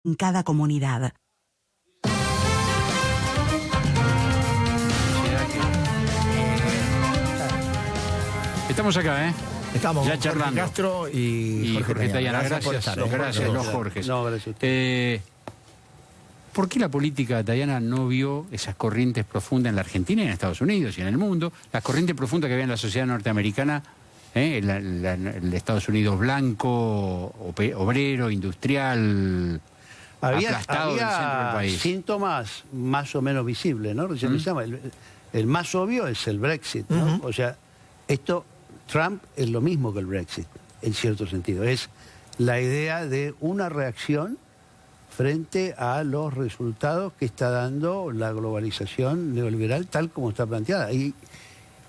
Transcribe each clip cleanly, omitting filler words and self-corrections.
en cada comunidad. Estamos acá, ¿eh? Estamos ya con charlando. Jorge Castro y Jorge Tayana. Gracias por estar. Gracias, los Jorges. No, gracias a usted. ¿Por qué la política tayana no vio esas corrientes profundas en la Argentina y en Estados Unidos y en el mundo? Las corrientes profundas que había en la sociedad norteamericana, el Estados Unidos blanco, obrero, industrial, aplastado del centro del país. Síntomas más o menos visibles, ¿no? Recién me llama. El más obvio es el Brexit, ¿no? O sea, Trump es lo mismo que el Brexit, en cierto sentido. Es la idea de una reacción frente a los resultados que está dando la globalización neoliberal tal como está planteada. Y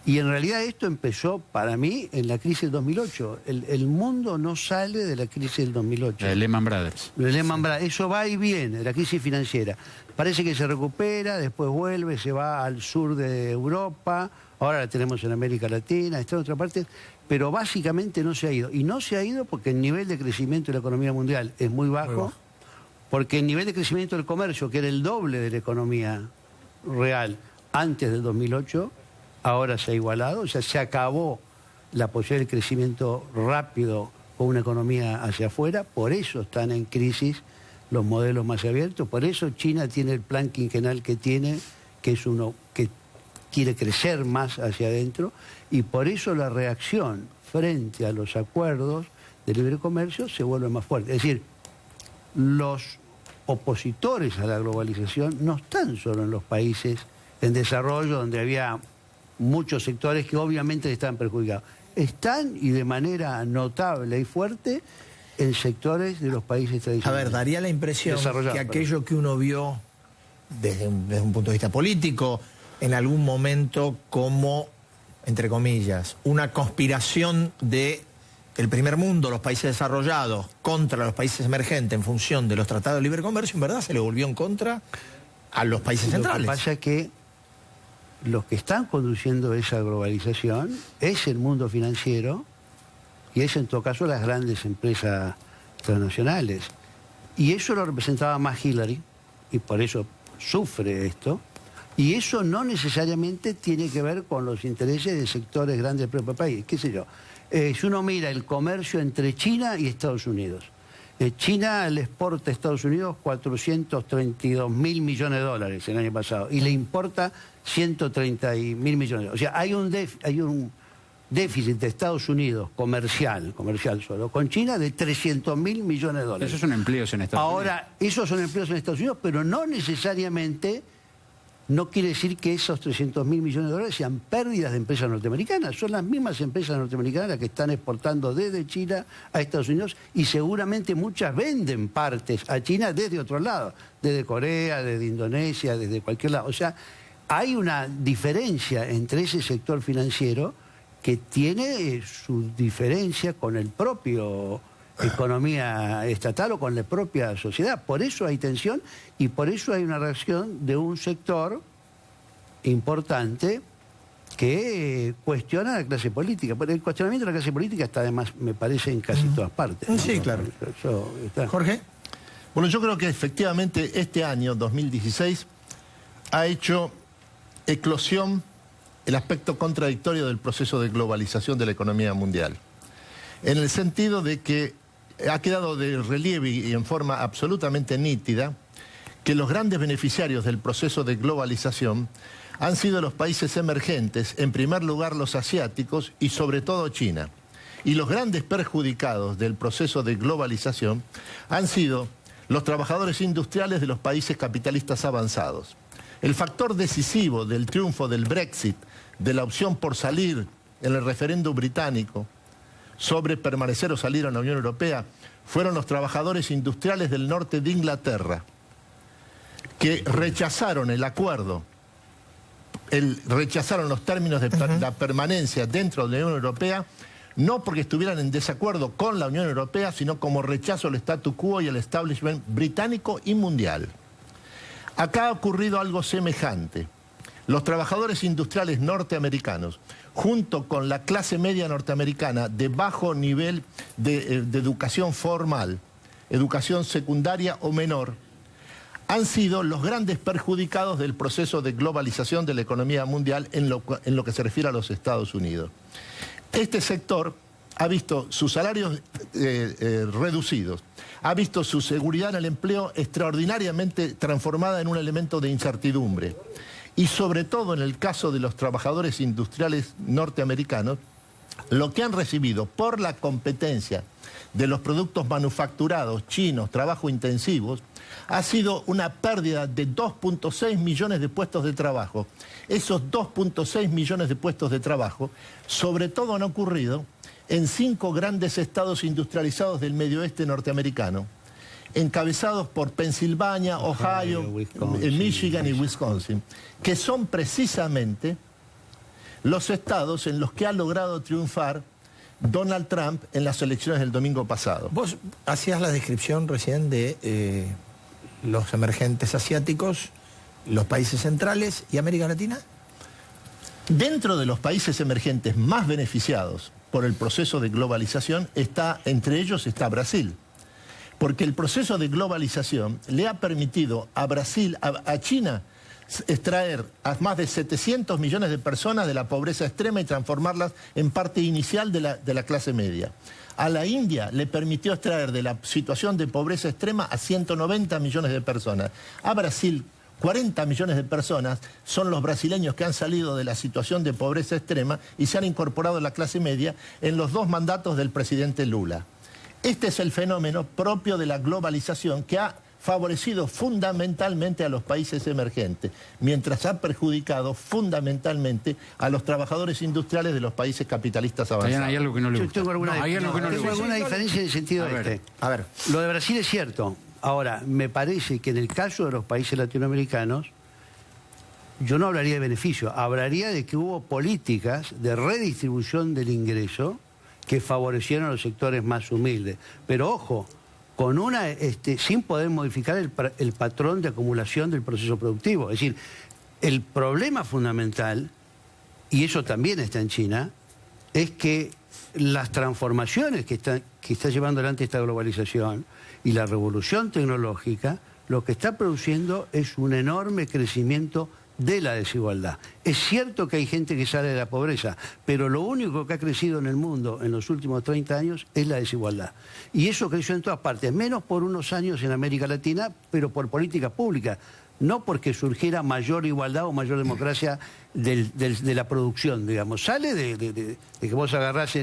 en realidad esto empezó, para mí, en la crisis del 2008. El mundo no sale de la crisis del 2008. De Lehman Brothers. De Lehman Brothers. Eso va y viene, la crisis financiera. Parece que se recupera, después vuelve, se va al sur de Europa, ahora la tenemos en América Latina, está en otra parte, pero básicamente no se ha ido. Y no se ha ido porque el nivel de crecimiento de la economía mundial es muy bajo. Porque el nivel de crecimiento del comercio, que era el doble de la economía real antes del 2008, ahora se ha igualado, o sea, se acabó la posibilidad de crecimiento rápido con una economía hacia afuera, por eso están en crisis los modelos más abiertos, por eso China tiene el plan quinquenal que tiene, que es uno que quiere crecer más hacia adentro, y por eso la reacción frente a los acuerdos de libre comercio se vuelve más fuerte. Es decir, los opositores a la globalización no están solo en los países en desarrollo, donde había muchos sectores que obviamente están perjudicados. Están, y de manera notable y fuerte, en sectores de los países tradicionales. A ver, daría la impresión que aquello que uno vio desde un punto de vista político, en algún momento como, entre comillas, una conspiración de el primer mundo, los países desarrollados, contra los países emergentes en función de los tratados de libre comercio, en verdad se le volvió en contra a los países centrales. Lo que pasa es que los que están conduciendo esa globalización es el mundo financiero y es en todo caso las grandes empresas transnacionales. Y eso lo representaba más Hillary, y por eso sufre esto. Y eso no necesariamente tiene que ver con los intereses de sectores grandes del propio país, qué sé yo. Si uno mira el comercio entre China y Estados Unidos, China le exporta a Estados Unidos 432.000 millones de dólares el año pasado y le importa 130.000 millones de dólares. O sea, hay un déficit de Estados Unidos comercial solo, con China de 300.000 millones de dólares. Esos son empleos en Estados Unidos. Ahora, esos son empleos en Estados Unidos, pero no necesariamente... No quiere decir que esos 300.000 millones de dólares sean pérdidas de empresas norteamericanas. Son las mismas empresas norteamericanas las que están exportando desde China a Estados Unidos y seguramente muchas venden partes a China desde otro lado, desde Corea, desde Indonesia, desde cualquier lado. O sea, hay una diferencia entre ese sector financiero que tiene su diferencia con el propio economía estatal o con la propia sociedad. Por eso hay tensión y por eso hay una reacción de un sector importante que cuestiona a la clase política. Pero el cuestionamiento de la clase política está además, me parece, en casi todas partes, ¿no? Sí, claro. Eso está. Jorge. Bueno, yo creo que efectivamente este año, 2016, ha hecho eclosión el aspecto contradictorio del proceso de globalización de la economía mundial. En el sentido de que ha quedado de relieve y en forma absolutamente nítida que los grandes beneficiarios del proceso de globalización han sido los países emergentes, en primer lugar los asiáticos y sobre todo China. Y los grandes perjudicados del proceso de globalización han sido los trabajadores industriales de los países capitalistas avanzados. El factor decisivo del triunfo del Brexit, de la opción por salir en el referéndum británico, sobre permanecer o salir a la Unión Europea, fueron los trabajadores industriales del norte de Inglaterra, que rechazaron el acuerdo, rechazaron los términos de la permanencia dentro de la Unión Europea, no porque estuvieran en desacuerdo con la Unión Europea, sino como rechazo al statu quo y al establishment británico y mundial. Acá ha ocurrido algo semejante. Los trabajadores industriales norteamericanos, junto con la clase media norteamericana de bajo nivel de educación formal, educación secundaria o menor, han sido los grandes perjudicados del proceso de globalización de la economía mundial en lo que se refiere a los Estados Unidos. Este sector ha visto sus salarios reducidos, ha visto su seguridad en el empleo extraordinariamente transformada en un elemento de incertidumbre. Y sobre todo en el caso de los trabajadores industriales norteamericanos, lo que han recibido por la competencia de los productos manufacturados chinos, trabajo intensivos, ha sido una pérdida de 2.6 millones de puestos de trabajo. Esos 2.6 millones de puestos de trabajo, sobre todo han ocurrido en 5 grandes estados industrializados del medio oeste norteamericano, encabezados por Pensilvania, Ohio, Michigan y Wisconsin, que son precisamente los estados en los que ha logrado triunfar Donald Trump en las elecciones del domingo pasado. Vos hacías la descripción recién de los emergentes asiáticos, los países centrales y América Latina. Dentro de los países emergentes más beneficiados por el proceso de globalización, entre ellos está Brasil. Porque el proceso de globalización le ha permitido a Brasil, a China, extraer a más de 700 millones de personas de la pobreza extrema y transformarlas en parte inicial de la clase media. A la India le permitió extraer de la situación de pobreza extrema a 190 millones de personas. A Brasil, 40 millones de personas son los brasileños que han salido de la situación de pobreza extrema y se han incorporado a la clase media en los 2 mandatos del presidente Lula. Este es el fenómeno propio de la globalización que ha favorecido fundamentalmente a los países emergentes, mientras ha perjudicado fundamentalmente a los trabajadores industriales de los países capitalistas avanzados. Hay algo que no le gusta. Tengo alguna diferencia en el sentido de A ver. Lo de Brasil es cierto. Ahora, me parece que en el caso de los países latinoamericanos, yo no hablaría de beneficio, hablaría de que hubo políticas de redistribución del ingreso que favorecieron a los sectores más humildes. Pero ojo, con sin poder modificar el patrón de acumulación del proceso productivo. Es decir, el problema fundamental, y eso también está en China, es que las transformaciones que está llevando adelante esta globalización y la revolución tecnológica, lo que está produciendo es un enorme crecimiento de la desigualdad. Es cierto que hay gente que sale de la pobreza, pero lo único que ha crecido en el mundo en los últimos 30 años es la desigualdad. Y eso creció en todas partes, menos por unos años en América Latina, pero por políticas públicas, no porque surgiera mayor igualdad o mayor democracia de la producción, digamos. Sale de que vos agarrás...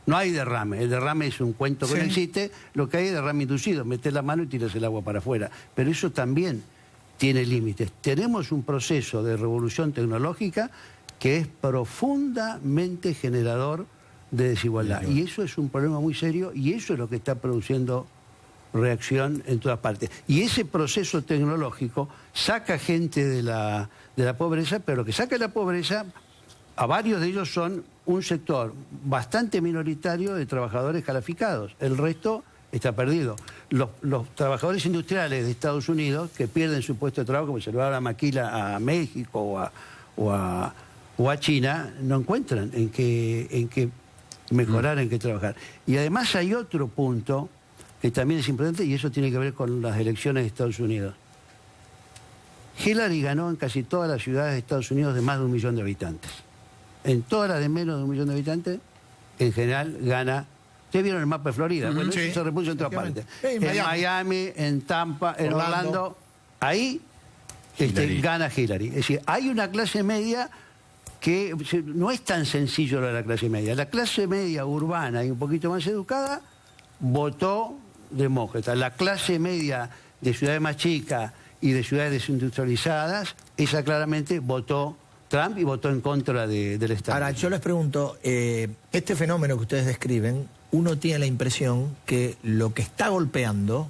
No hay derrame, el derrame es un cuento que no existe, lo que hay es derrame inducido, metés la mano y tiras el agua para afuera. Pero eso también tiene límites. Tenemos un proceso de revolución tecnológica que es profundamente generador de desigualdad. Y eso es un problema muy serio y eso es lo que está produciendo reacción en todas partes. Y ese proceso tecnológico saca gente de la pobreza, pero lo que saca de la pobreza, a varios de ellos son un sector bastante minoritario de trabajadores calificados. El resto está perdido. Los trabajadores industriales de Estados Unidos que pierden su puesto de trabajo, como se lo va a la maquila a México o a China, no encuentran en qué mejorar, en qué trabajar. Y además hay otro punto que también es importante y eso tiene que ver con las elecciones de Estados Unidos. Hillary ganó en casi todas las ciudades de Estados Unidos de más de 1 millón de habitantes. En todas las de menos de 1 millón de habitantes, en general gana... Ustedes vieron el mapa de Florida, bueno, eso se repuso en todas partes. En Miami, en Tampa, en Orlando. Ahí gana Hillary. Es decir, hay una clase media que no es tan sencillo lo de la clase media. La clase media urbana y un poquito más educada votó demócrata. La clase media de ciudades más chicas y de ciudades desindustrializadas, esa claramente votó Trump y votó en contra del Estado. Ahora, yo les pregunto, este fenómeno que ustedes describen, uno tiene la impresión que lo que está golpeando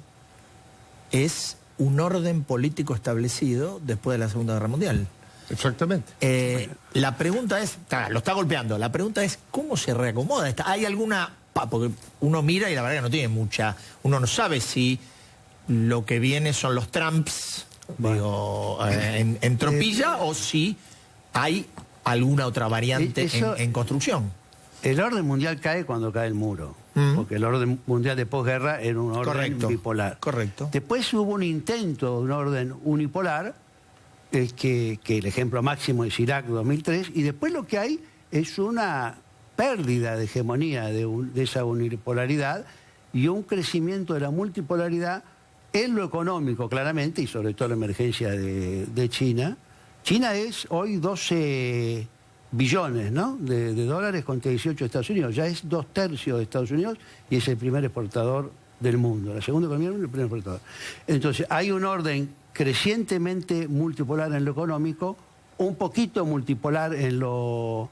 es un orden político establecido después de la Segunda Guerra Mundial. Exactamente. La pregunta es, lo está golpeando, la pregunta es, ¿cómo se reacomoda? ¿Hay alguna...? Porque uno mira y la verdad que no tiene mucha... Uno no sabe si lo que viene son los Trumps, digo, en tropilla, o si hay alguna otra variante en construcción. El orden mundial cae cuando cae el muro. porque el orden mundial de posguerra era un orden bipolar. Correcto. Después hubo un intento de un orden unipolar, que el ejemplo máximo es Irak 2003, y después lo que hay es una pérdida de hegemonía de esa unipolaridad y un crecimiento de la multipolaridad en lo económico, claramente, y sobre todo la emergencia de China. China es hoy 12 billones, ¿no?, de dólares contra 18 de Estados Unidos. Ya es 2/3 de Estados Unidos y es el primer exportador del mundo. La segunda economía del mundo, el primer exportador. Entonces, hay un orden crecientemente multipolar en lo económico, un poquito multipolar en lo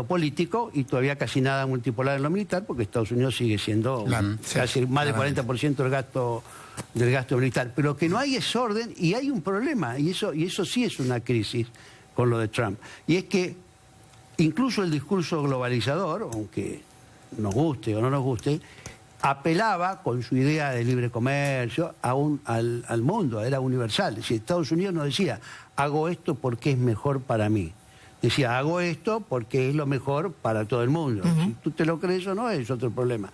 político y todavía casi nada multipolar en lo militar, porque Estados Unidos sigue siendo casi más del 40% del gasto militar. Pero que no hay ese orden y hay un problema, y eso sí es una crisis con lo de Trump. Y es que incluso el discurso globalizador, aunque nos guste o no nos guste, apelaba con su idea de libre comercio al mundo, era universal. Si Estados Unidos no decía, hago esto porque es mejor para mí. Decía, hago esto porque es lo mejor para todo el mundo. Si tú te lo crees o no, es otro problema.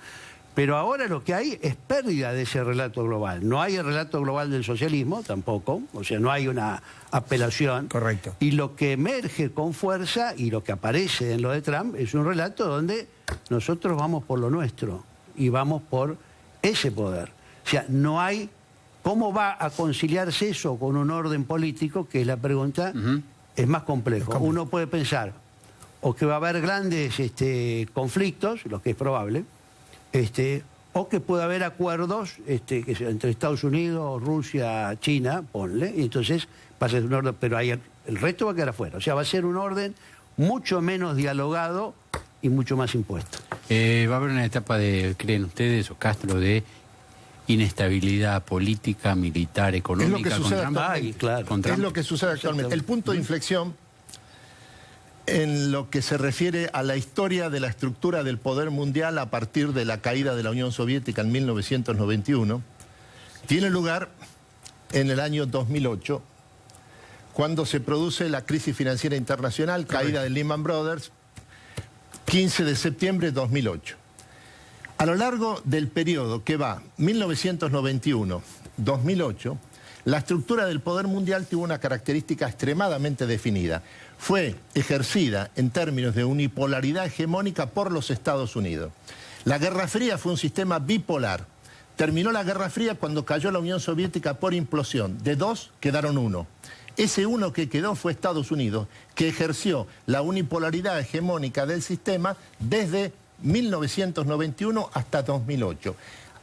Pero ahora lo que hay es pérdida de ese relato global. No hay el relato global del socialismo tampoco, o sea, no hay una apelación. Correcto. Y lo que emerge con fuerza y lo que aparece en lo de Trump es un relato donde nosotros vamos por lo nuestro y vamos por ese poder. O sea, no hay... ¿Cómo va a conciliarse eso con un orden político? Que es la pregunta, es más complejo. Uno puede pensar o que va a haber grandes conflictos, lo que es probable, o que puede haber acuerdos entre Estados Unidos, Rusia, China, ponle, y entonces va a ser un orden, pero el resto va a quedar afuera. O sea, va a ser un orden mucho menos dialogado y mucho más impuesto. Va a haber una etapa ¿creen ustedes, o Castro, de inestabilidad política, militar, económica? Es lo que sucede actualmente. Es lo que sucede actualmente. El punto de inflexión en lo que se refiere a la historia de la estructura del poder mundial a partir de la caída de la Unión Soviética en 1991, tiene lugar en el año 2008, cuando se produce la crisis financiera internacional, caída de Lehman Brothers, 15 de septiembre de 2008. A lo largo del periodo que va 1991-2008, la estructura del poder mundial tuvo una característica extremadamente definida. Fue ejercida en términos de unipolaridad hegemónica por los Estados Unidos. La Guerra Fría fue un sistema bipolar. Terminó la Guerra Fría cuando cayó la Unión Soviética por implosión. De 2 quedaron 1. Ese 1 que quedó fue Estados Unidos, que ejerció la unipolaridad hegemónica del sistema desde 1991 hasta 2008.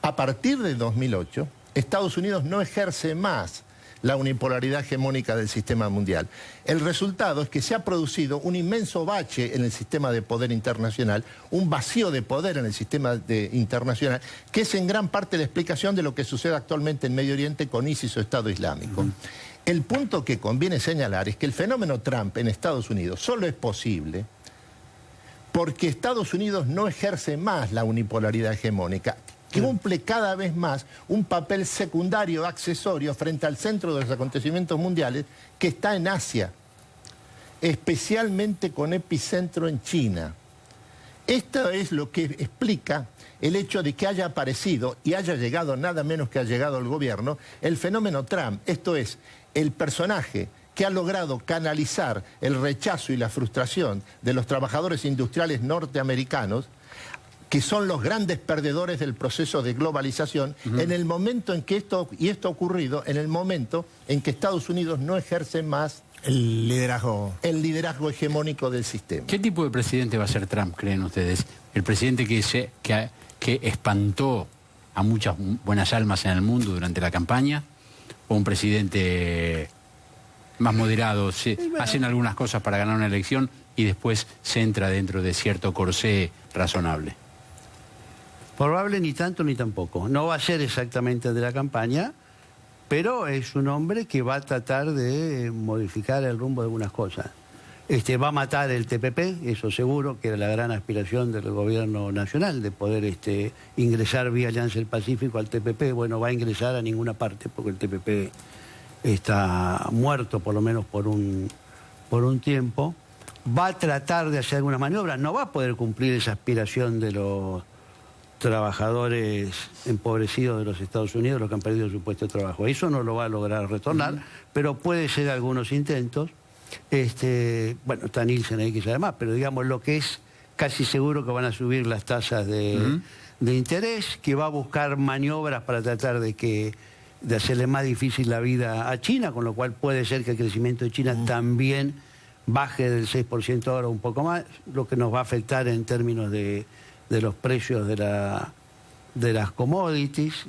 A partir de 2008, Estados Unidos no ejerce más la unipolaridad hegemónica del sistema mundial. El resultado es que se ha producido un inmenso bache en el sistema de poder internacional, un vacío de poder en el sistema internacional, que es en gran parte la explicación de lo que sucede actualmente en Medio Oriente con ISIS o Estado Islámico. El punto que conviene señalar es que el fenómeno Trump en Estados Unidos solo es posible porque Estados Unidos no ejerce más la unipolaridad hegemónica, que cumple cada vez más un papel secundario, accesorio, frente al centro de los acontecimientos mundiales, que está en Asia, especialmente con epicentro en China. Esto es lo que explica el hecho de que haya aparecido y haya llegado, nada menos que ha llegado al gobierno, el fenómeno Trump. Esto es, el personaje que ha logrado canalizar el rechazo y la frustración de los trabajadores industriales norteamericanos, que son los grandes perdedores del proceso de globalización, en el momento en que esto ha ocurrido, en el momento en que Estados Unidos no ejerce más el liderazgo hegemónico del sistema. ¿Qué tipo de presidente va a ser Trump, creen ustedes? ¿El presidente que espantó a muchas buenas almas en el mundo durante la campaña? ¿O un presidente más moderado, hacen algunas cosas para ganar una elección y después se entra dentro de cierto corsé razonable? Probable ni tanto ni tampoco. No va a ser exactamente de la campaña, pero es un hombre que va a tratar de modificar el rumbo de algunas cosas. Va a matar el TPP, eso seguro, que era la gran aspiración del gobierno nacional, de poder ingresar vía Alianza del Pacífico al TPP. Bueno, va a ingresar a ninguna parte porque el TPP está muerto, por lo menos por un tiempo. Va a tratar de hacer algunas maniobras, no va a poder cumplir esa aspiración de los trabajadores empobrecidos de los Estados Unidos, los que han perdido su puesto de trabajo. Eso no lo va a lograr retornar, pero puede ser algunos intentos. Bueno, está Nielsen ahí que sabe más, pero digamos lo que es casi seguro que van a subir las tasas de interés, que va a buscar maniobras para tratar de hacerle más difícil la vida a China, con lo cual puede ser que el crecimiento de China también baje del 6% ahora un poco más, lo que nos va a afectar en términos de los precios de las commodities,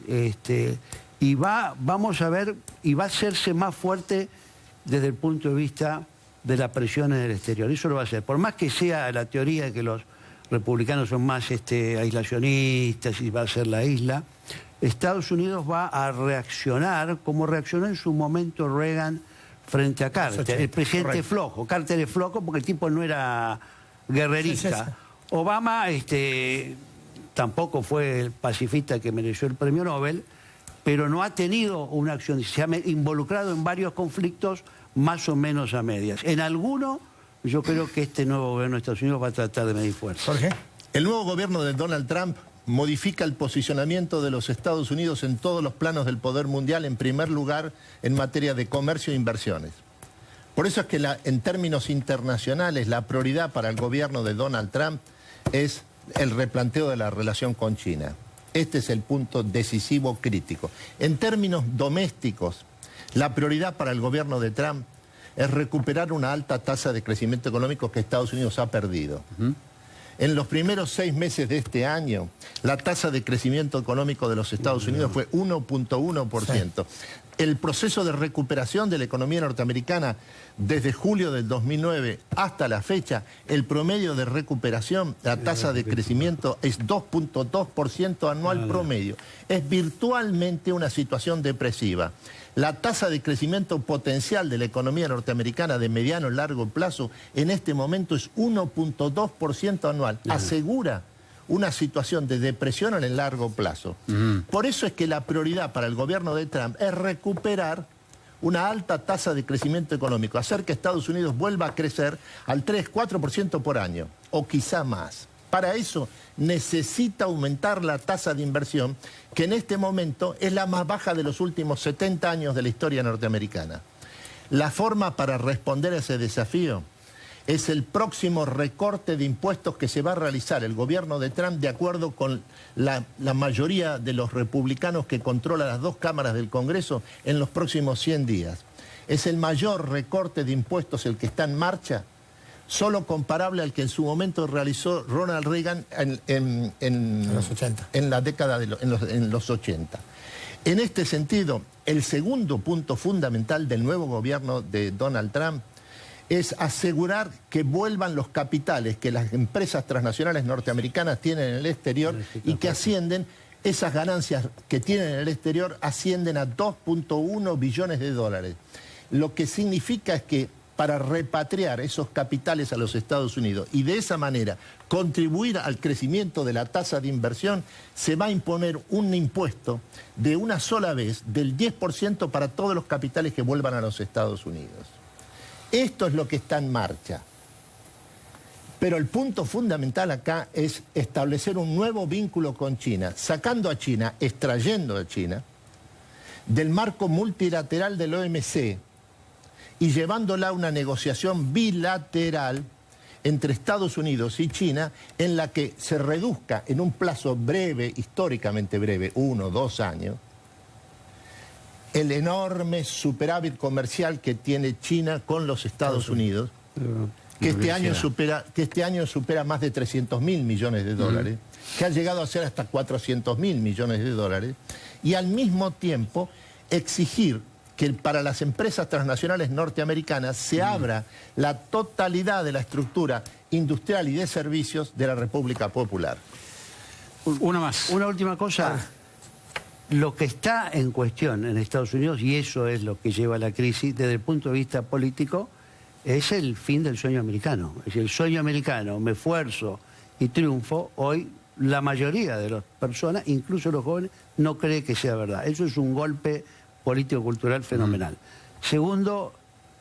y vamos a ver, y va a hacerse más fuerte desde el punto de vista de la presión en el exterior. Eso lo va a hacer. Por más que sea la teoría de que los republicanos son más aislacionistas y va a ser la isla, Estados Unidos va a reaccionar como reaccionó en su momento Reagan frente a Carter. El presidente flojo. Carter es flojo porque el tipo no era guerrerista. Sí. Obama tampoco fue el pacifista que mereció el premio Nobel, pero no ha tenido una acción, se ha involucrado en varios conflictos más o menos a medias. En alguno, yo creo que este nuevo gobierno de Estados Unidos va a tratar de medir fuerza. ¿Por qué? El nuevo gobierno de Donald Trump modifica el posicionamiento de los Estados Unidos en todos los planos del poder mundial, en primer lugar en materia de comercio e inversiones. Por eso es que en términos internacionales la prioridad para el gobierno de Donald Trump es el replanteo de la relación con China. Este es el punto decisivo crítico. En términos domésticos, la prioridad para el gobierno de Trump es recuperar una alta tasa de crecimiento económico que Estados Unidos ha perdido. En los primeros 6 meses de este año, la tasa de crecimiento económico de los Estados Unidos fue 1.1%. El proceso de recuperación de la economía norteamericana desde julio del 2009 hasta la fecha, el promedio de recuperación, la tasa de crecimiento es 2.2% anual promedio. Es virtualmente una situación depresiva. La tasa de crecimiento potencial de la economía norteamericana de mediano y largo plazo en este momento es 1.2% anual. Asegura una situación de depresión en el largo plazo. Por eso es que la prioridad para el gobierno de Trump es recuperar una alta tasa de crecimiento económico, hacer que Estados Unidos vuelva a crecer al 3-4% por año, o quizá más. Para eso necesita aumentar la tasa de inversión, que en este momento es la más baja de los últimos 70 años de la historia norteamericana. La forma para responder a ese desafío es el próximo recorte de impuestos que se va a realizar el gobierno de Trump de acuerdo con la mayoría de los republicanos que controlan las 2 cámaras del Congreso en los próximos 100 días. Es el mayor recorte de impuestos el que está en marcha, solo comparable al que en su momento realizó Ronald Reagan en los 80. En la década en los 80. En este sentido, el segundo punto fundamental del nuevo gobierno de Donald Trump es asegurar que vuelvan los capitales que las empresas transnacionales norteamericanas tienen en el exterior y que ascienden, esas ganancias que tienen en el exterior ascienden a 2.1 billones de dólares. Lo que significa es que para repatriar esos capitales a los Estados Unidos y de esa manera contribuir al crecimiento de la tasa de inversión, se va a imponer un impuesto de una sola vez del 10% para todos los capitales que vuelvan a los Estados Unidos. Esto es lo que está en marcha. Pero el punto fundamental acá es establecer un nuevo vínculo con China, sacando a China, extrayendo a China del marco multilateral del OMC y llevándola a una negociación bilateral entre Estados Unidos y China en la que se reduzca en un plazo breve, históricamente breve, 1 o 2 años, el enorme superávit comercial que tiene China con los Estados Unidos, que este año supera más de 300.000 millones de dólares, que ha llegado a ser hasta 400.000 millones de dólares, y al mismo tiempo exigir que para las empresas transnacionales norteamericanas se abra la totalidad de la estructura industrial y de servicios de la República Popular. Una más. Una última cosa. Lo que está en cuestión en Estados Unidos, y eso es lo que lleva a la crisis desde el punto de vista político, es el fin del sueño americano. Es decir, el sueño americano, me esfuerzo y triunfo, hoy la mayoría de las personas, incluso los jóvenes, no cree que sea verdad. Eso es un golpe político-cultural fenomenal. Segundo,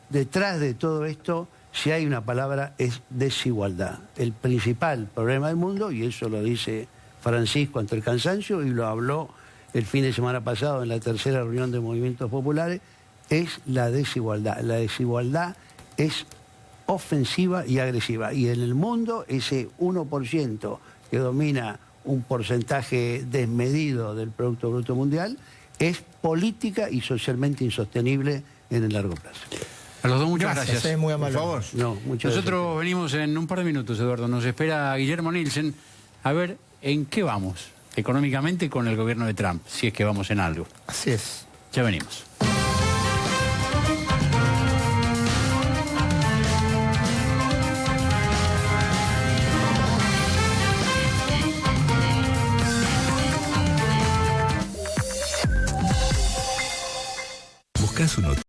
detrás de todo esto, si hay una palabra, es desigualdad. El principal problema del mundo, y eso lo dice Francisco ante el cansancio, y lo habló el fin de semana pasado en la tercera reunión de movimientos populares, es la desigualdad. La desigualdad es ofensiva y agresiva. Y en el mundo, ese 1% que domina un porcentaje desmedido del Producto Bruto Mundial es política y socialmente insostenible en el largo plazo. A los dos muchas gracias. Muy amable. Por favor. No, muchas Nosotros gracias. venimos en un par de minutos, Eduardo. Nos espera Guillermo Nielsen a ver en qué vamos económicamente con el gobierno de Trump, si es que vamos en algo. Así es. Ya venimos. ¿Buscas un hotel?